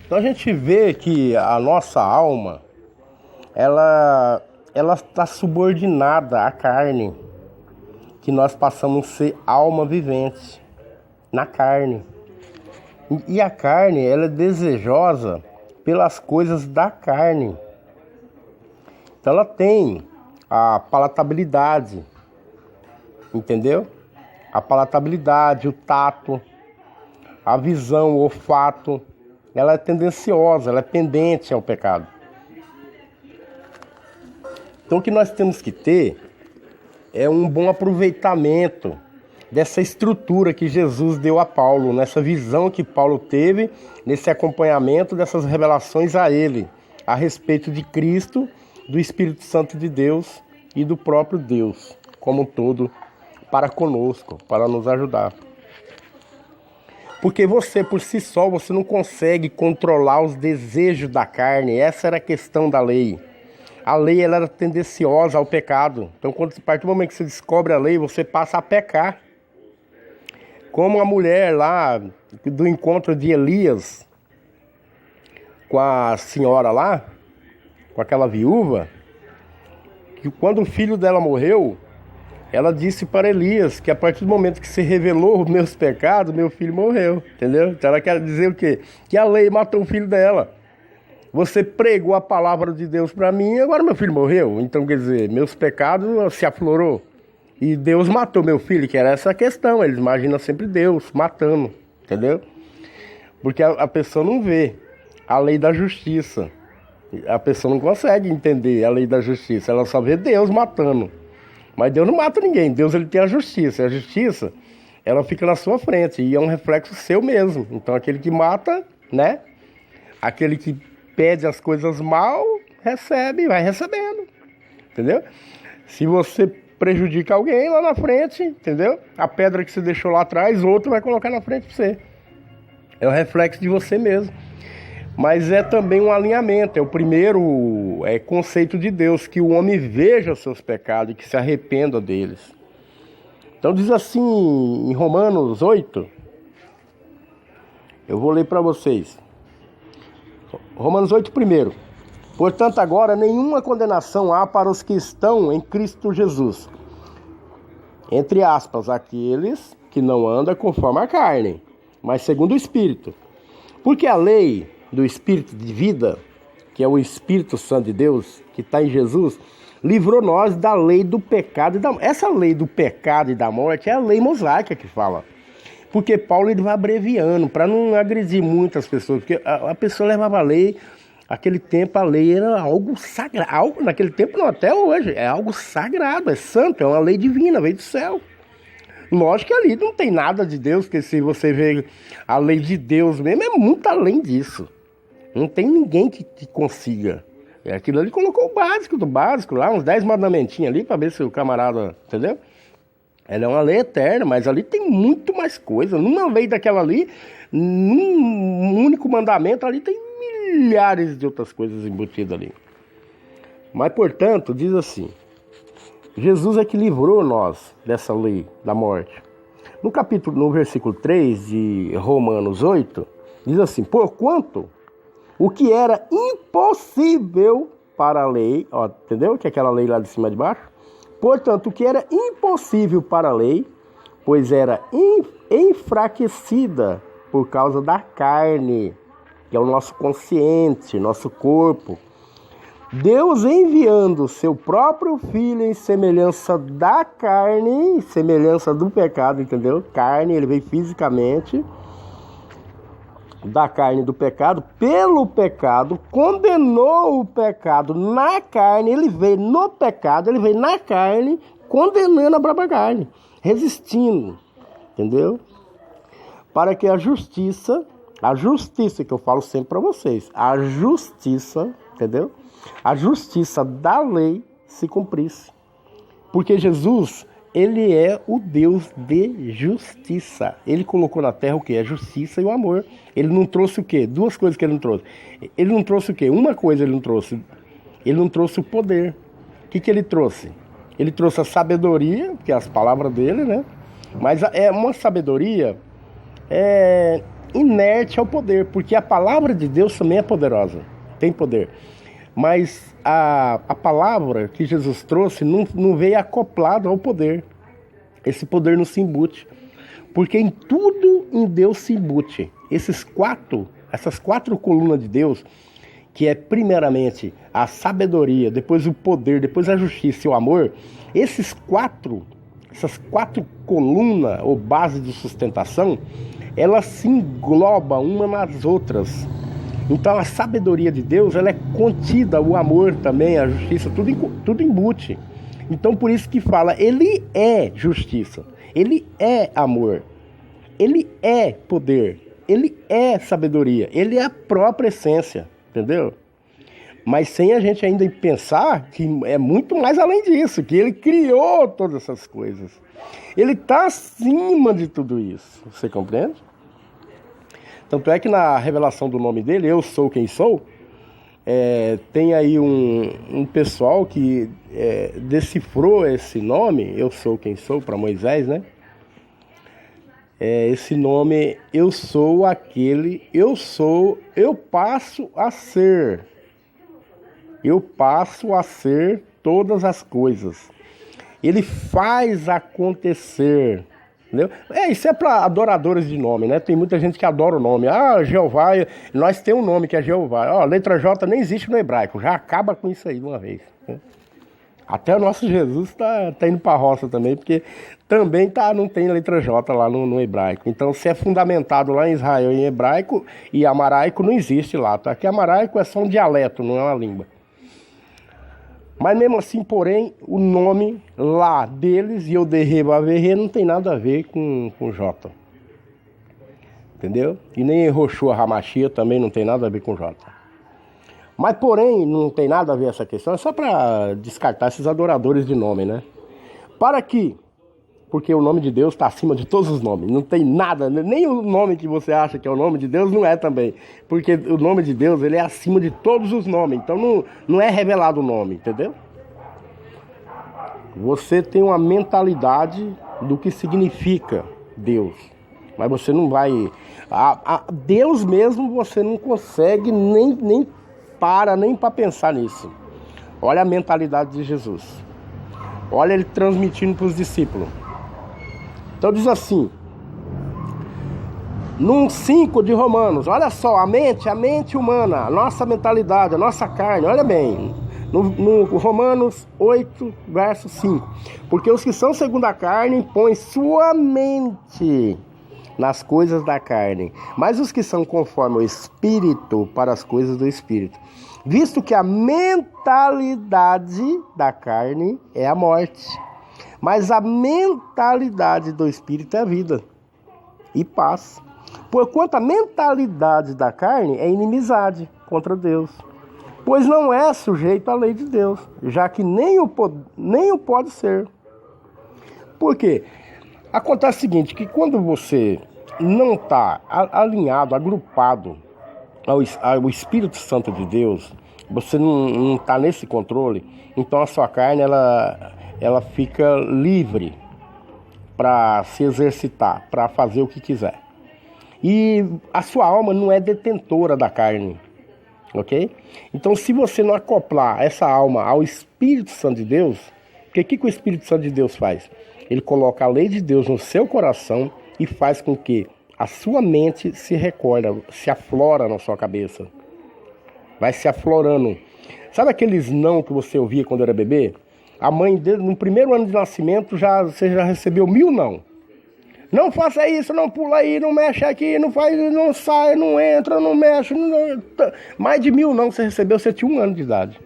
Então a gente vê que a nossa alma, ela está subordinada à carne, que nós passamos a ser alma vivente na carne. E a carne, ela é desejosa pelas coisas da carne. Então ela tem a palatabilidade, entendeu? A palatabilidade, o tato, a visão, o olfato, ela é tendenciosa, ela é pendente ao pecado. Então o que nós temos que ter é um bom aproveitamento dessa estrutura que Jesus deu a Paulo, nessa visão que Paulo teve, nesse acompanhamento dessas revelações a ele, a respeito de Cristo, do Espírito Santo de Deus e do próprio Deus, como um todo, para conosco, para nos ajudar. Porque você, por si só, você não consegue controlar os desejos da carne. Essa era a questão da lei. A lei, ela era tendenciosa ao pecado. Então, a partir do momento que você descobre a lei, você passa a pecar. Como a mulher lá, do encontro de Elias com a senhora lá, com aquela viúva, que quando o filho dela morreu, ela disse para Elias que a partir do momento que se revelou os meus pecados, meu filho morreu, entendeu? Então ela quer dizer o quê? Que a lei matou o filho dela. Você pregou a palavra de Deus para mim e agora meu filho morreu. Então, quer dizer, meus pecados se aflorou. E Deus matou meu filho, que era essa a questão. Eles imaginam sempre Deus matando, entendeu? Porque a pessoa não vê a lei da justiça. A pessoa não consegue entender a lei da justiça. Ela só vê Deus matando. Mas Deus não mata ninguém. Deus, ele tem a justiça. E a justiça, ela fica na sua frente. E é um reflexo seu mesmo. Então aquele que mata, né? Aquele que pede as coisas mal, recebe, vai recebendo. Entendeu? Se você prejudica alguém lá na frente, entendeu? A pedra que você deixou lá atrás, outro vai colocar na frente para você. É o reflexo de você mesmo. Mas é também um alinhamento, é o primeiro conceito de Deus, que o homem veja os seus pecados e que se arrependa deles. Então diz assim em Romanos 8, eu vou ler para vocês. Romanos 8 primeiro. Portanto, agora nenhuma condenação há para os que estão em Cristo Jesus. Entre aspas, aqueles que não andam conforme a carne, mas segundo o Espírito. Porque a lei do Espírito de vida, que é o Espírito Santo de Deus, que está em Jesus, livrou nós da lei do pecado e da morte. Essa lei do pecado e da morte é a lei mosaica que fala. Porque Paulo ele vai abreviando, para não agredir muitas pessoas, porque a pessoa levava a lei. Naquele tempo a lei era algo sagrado, naquele tempo não, até hoje, é algo sagrado, é santo, é uma lei divina, veio do céu. Lógico que ali não tem nada de Deus, porque se você vê a lei de Deus mesmo, é muito além disso. Não tem ninguém que consiga. Aquilo ali colocou o básico do básico lá, uns 10 mandamentinhos ali, para ver se o camarada, entendeu? Ela é uma lei eterna, mas ali tem muito mais coisa. Numa lei daquela ali, num único mandamento, ali tem milhares de outras coisas embutidas ali. Mas, portanto, diz assim, Jesus é que livrou nós dessa lei da morte. No versículo 3 de Romanos 8, diz assim, porquanto o que era impossível para a lei, ó, entendeu? Que é aquela lei lá de cima de baixo. Portanto, o que era impossível para a lei, pois era enfraquecida por causa da carne, que é o nosso consciente, nosso corpo. Deus enviando seu próprio Filho em semelhança da carne, em semelhança do pecado, entendeu? Carne, ele veio fisicamente da carne do pecado, pelo pecado, condenou o pecado na carne, ele veio no pecado, ele veio na carne, condenando a própria carne, resistindo, entendeu? Para que a justiça que eu falo sempre para vocês, a justiça, entendeu? A justiça da lei se cumprisse. Porque Jesus, ele é o Deus de justiça. Ele colocou na terra o quê? A justiça e o amor. Ele não trouxe o quê? Duas coisas que ele não trouxe. Ele não trouxe o quê? Uma coisa ele não trouxe. Ele não trouxe o poder. O que ele trouxe? Ele trouxe a sabedoria, que é as palavras dele, né? Mas é uma sabedoria inerte ao poder, porque a palavra de Deus também é poderosa, tem poder. Mas a palavra que Jesus trouxe não veio acoplado ao poder. Esse poder não se embute. Porque em tudo em Deus se embute. Essas quatro colunas de Deus, que é primeiramente a sabedoria, depois o poder, depois a justiça e o amor, essas quatro colunas ou base de sustentação, elas se englobam uma nas outras. Então a sabedoria de Deus, ela é contida, o amor também, a justiça, tudo embute. Então por isso que fala, ele é justiça, ele é amor, ele é poder, ele é sabedoria, ele é a própria essência, entendeu? Mas sem a gente ainda pensar que é muito mais além disso, que ele criou todas essas coisas. Ele está acima de tudo isso, você compreende? Tanto é que na revelação do nome dele, eu sou quem sou, tem aí um pessoal que decifrou esse nome, eu sou quem sou, para Moisés, né? Esse nome, eu sou aquele, eu passo a ser. Eu passo a ser todas as coisas. Ele faz acontecer. Entendeu? Isso é para adoradores de nome, né? Tem muita gente que adora o nome. Jeová, nós temos um nome que é Jeová. Letra J nem existe no hebraico. Já acaba com isso aí de uma vez. Né? Até o nosso Jesus está indo para a roça também, porque também não tem letra J lá no hebraico. Então, se é fundamentado lá em Israel em hebraico e amaraico, não existe lá. Tá? Que amaraico é só um dialeto, não é uma língua. Mas mesmo assim, porém, o nome lá deles, Yoderrebaverre, não tem nada a ver com J. Entendeu? E nem Roshua Hamashia também não tem nada a ver com J. Mas porém, não tem nada a ver essa questão, é só para descartar esses adoradores de nome, né? Para que? Porque o nome de Deus está acima de todos os nomes. Não tem nada, nem o nome que você acha que é o nome de Deus não é também. Porque o nome de Deus, ele é acima de todos os nomes. Então não é revelado o nome, entendeu? Você tem uma mentalidade do que significa Deus. Mas você não vai... Deus mesmo você não consegue nem para pensar nisso. Olha a mentalidade de Jesus. Olha ele transmitindo para os discípulos. Então diz assim, no 5 de Romanos, olha só, a mente humana, a nossa mentalidade, a nossa carne, olha bem, no Romanos 8, verso 5, porque os que são segundo a carne põem sua mente nas coisas da carne, mas os que são conforme o Espírito para as coisas do Espírito, visto que a mentalidade da carne é a morte, mas a mentalidade do Espírito é a vida e paz. Porquanto a mentalidade da carne é inimizade contra Deus, pois não é sujeito à lei de Deus, já que nem o pode ser. Por quê? Acontece o seguinte, que quando você não está alinhado, agrupado ao Espírito Santo de Deus, você não está nesse controle, então a sua carne, ela fica livre para se exercitar, para fazer o que quiser. E a sua alma não é detentora da carne, ok? Então, se você não acoplar essa alma ao Espírito Santo de Deus, o que o Espírito Santo de Deus faz? Ele coloca a lei de Deus no seu coração e faz com que a sua mente se recolha, se aflora na sua cabeça. Vai se aflorando. Sabe aqueles não que você ouvia quando era bebê? A mãe dele, no primeiro ano de nascimento, você já recebeu 1000 não. Não faça isso, não pula aí, não mexe aqui, não faz, não sai, não entra, não mexe. Mais de 1000 não você recebeu, você tinha 1 ano de idade.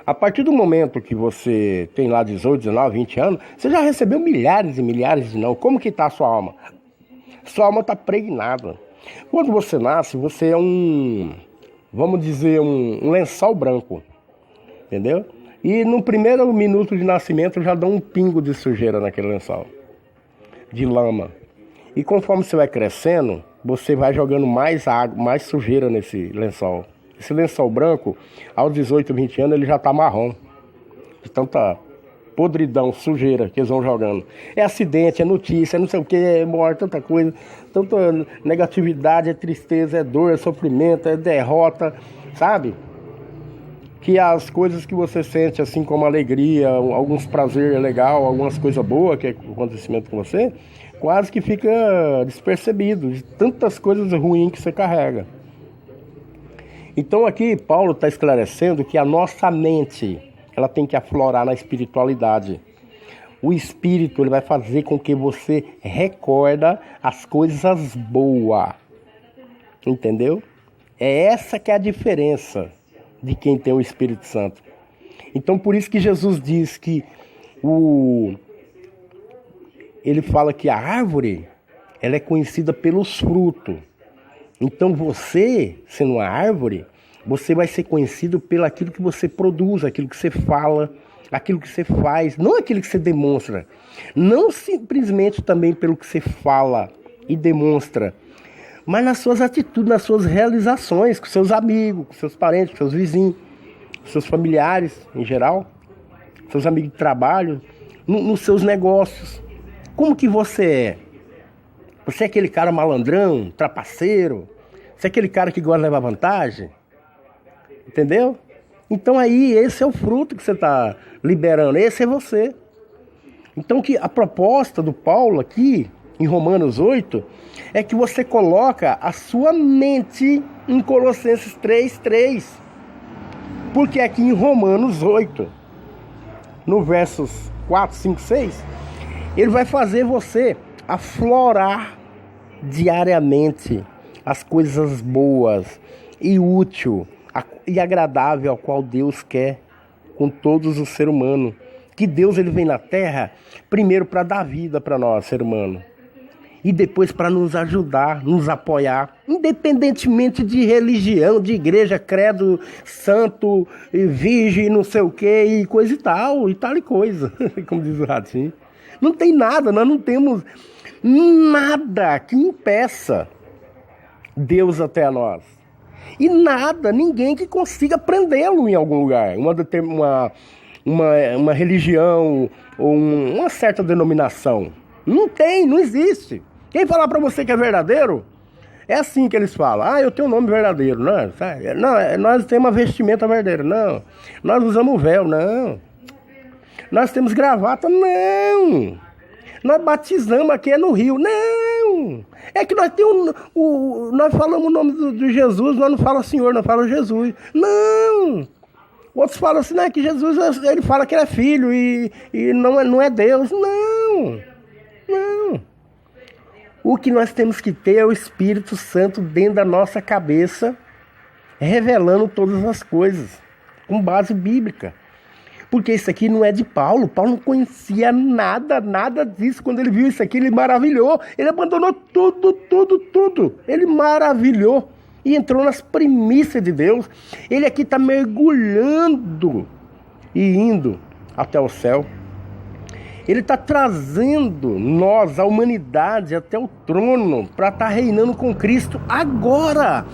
A partir do momento que você tem lá 18, 19, 20 anos, você já recebeu milhares e milhares de não. Como que está a sua alma? Sua alma está pregnada. Quando você nasce, você é vamos dizer, um lençol branco. Entendeu? E no primeiro minuto de nascimento já dá um pingo de sujeira naquele lençol, de lama. E conforme você vai crescendo, você vai jogando mais água, mais sujeira nesse lençol. Esse lençol branco, aos 18, 20 anos, ele já está marrom, de tanta podridão, sujeira que eles vão jogando. É acidente, é notícia, é não sei o que, é morte, tanta coisa. Tanta negatividade, é tristeza, é dor, é sofrimento, é derrota, sabe? Que as coisas que você sente, assim como alegria, alguns prazeres legal, algumas coisas boas, que é o acontecimento com você, quase que fica despercebido de tantas coisas ruins que você carrega. Então aqui Paulo está esclarecendo que a nossa mente, ela tem que aflorar na espiritualidade. O espírito, ele vai fazer com que você recorda as coisas boas. Entendeu? É essa que é a diferença de quem tem o Espírito Santo. Então por isso que Jesus diz que ele fala que a árvore, ela é conhecida pelos frutos. Então você, sendo uma árvore, você vai ser conhecido pelo aquilo que você produz, aquilo que você fala, aquilo que você faz, não aquilo que você demonstra. Não simplesmente também pelo que você fala e demonstra, mas nas suas atitudes, nas suas realizações, com seus amigos, com seus parentes, com seus vizinhos, com seus familiares em geral, seus amigos de trabalho, nos seus negócios. Como que você é? Você é aquele cara malandrão, trapaceiro? Você é aquele cara que gosta de levar vantagem? Entendeu? Então aí esse é o fruto que você está liberando, esse é você. Então que a proposta do Paulo aqui, em Romanos 8, é que você coloca a sua mente em Colossenses 3:3. Porque aqui em Romanos 8, no versos 4, 5, 6, ele vai fazer você aflorar diariamente as coisas boas e útil e agradável ao qual Deus quer com todos os seres humanos. Que Deus, ele vem na terra primeiro para dar vida para nós, ser humano, e depois para nos ajudar, nos apoiar, independentemente de religião, de igreja, credo, santo, virgem, não sei o que, e coisa e tal e coisa, como diz o Ratinho. Não tem nada, nós não temos nada que impeça Deus até a nós. E nada, ninguém que consiga prendê-lo em algum lugar, uma religião ou uma certa denominação. Não tem, não existe. Quem falar para você que é verdadeiro, é assim que eles falam. Ah, eu tenho um nome verdadeiro. Não, nós temos uma vestimenta verdadeira. Não. Nós usamos véu. Não. Nós temos gravata. Não. Nós batizamos aqui no Rio. Não. É que nós temos nós falamos o nome de Jesus, nós não falamos Senhor, nós falamos Jesus. Não. Outros falam assim, né, que Jesus, ele fala que ele é filho e não é Deus. Não. O que nós temos que ter é o Espírito Santo dentro da nossa cabeça, revelando todas as coisas, com base bíblica. Porque isso aqui não é de Paulo. Paulo não conhecia nada disso. Quando ele viu isso aqui, ele maravilhou. Ele abandonou tudo. Ele maravilhou e entrou nas primícias de Deus. Ele aqui está mergulhando e indo até o céu. Ele está trazendo nós, a humanidade, até o trono para estar reinando com Cristo agora,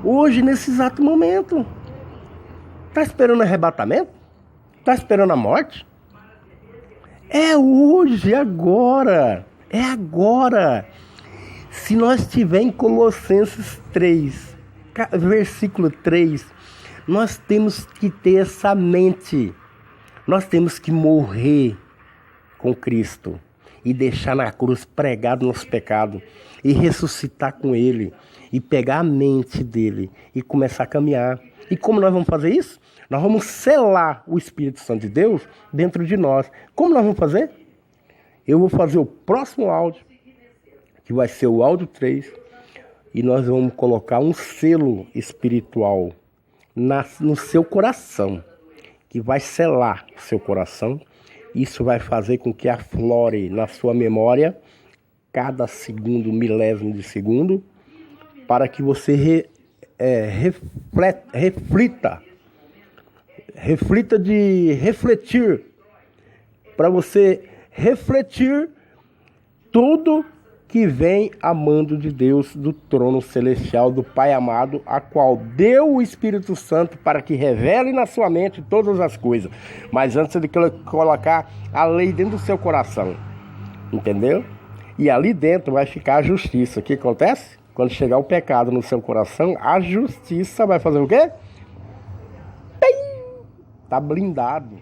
hoje, nesse exato momento. Está esperando arrebatamento? Está esperando a morte? É hoje, agora. É agora. Se nós estivermos em Colossenses 3, versículo 3, nós temos que ter essa mente. Nós temos que morrer com Cristo e deixar na cruz pregado nosso pecado e ressuscitar com Ele e pegar a mente dele e começar a caminhar. E como nós vamos fazer isso? Nós vamos selar o Espírito Santo de Deus dentro de nós. Como nós vamos fazer? Eu vou fazer o próximo áudio, que vai ser o áudio 3, e nós vamos colocar um selo espiritual no seu coração, que vai selar o seu coração. Isso vai fazer com que aflore na sua memória cada segundo, milésimo de segundo, para que você reflita de refletir, para você refletir tudo que vem a mando de Deus, do trono celestial, do Pai amado, a qual deu o Espírito Santo para que revele na sua mente todas as coisas. Mas antes de colocar a lei dentro do seu coração, entendeu? E ali dentro vai ficar a justiça. O que acontece? Quando chegar o pecado no seu coração, a justiça vai fazer o quê? Tá blindado.